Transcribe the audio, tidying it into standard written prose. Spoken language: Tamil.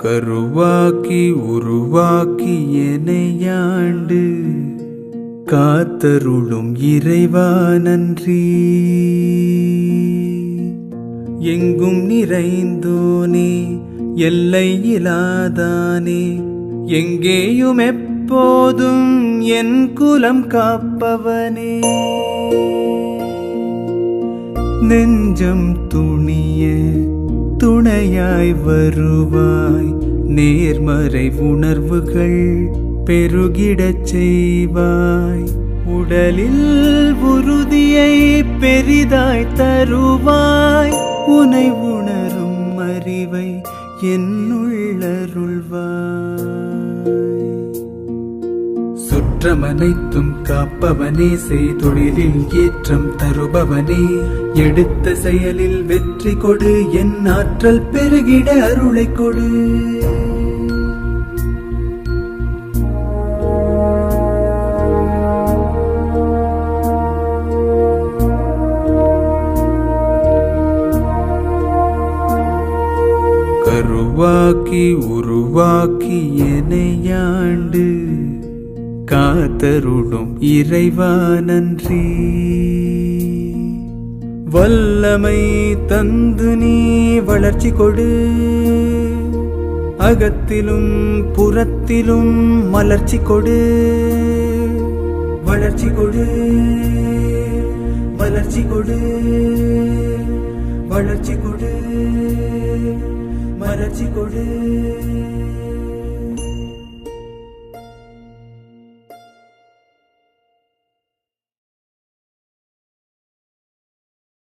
கருவாக்கி உருவாக்கி எனையாண்டு காத்தருளும் இறைவா நன்றி. எங்கும் நிறைந்தோனே எல்லை இலாதானே, எங்கேயும் எப்போதும் என் குலம் காப்பவனே. நெஞ்சம் துணிய துணையாய் வருவாய், நேர்மறை உணர்வுகள் பெருகிடச் செய்வாய். உடலில் உறுதியை பெரிதாய் தருவாய், உனை உணரும் அறிவை என்னுள்ளருள்வாய். சுற்றமனைத்தும் காப்பவனே, செய்தொழிலில் ஏற்றம் தருபவனே, எடுத்த செயலில் வெற்றி கொடு, என் ஆற்றல் பெருகிட அருளை கொடு. கருவாக்கி உருவாக்கி எனையாண்டு காத்தருளும் இறைவா நன்றி. வல்லமை தந்து நீ வளர்ச்சி கொடு, அகத்திலும் புறத்திலும் மலர்ச்சி கொடு. வளர்ச்சி கொடு, மலர்ச்சி கொடு, வளர்ச்சி கொடு, மலர்ச்சி கொடு.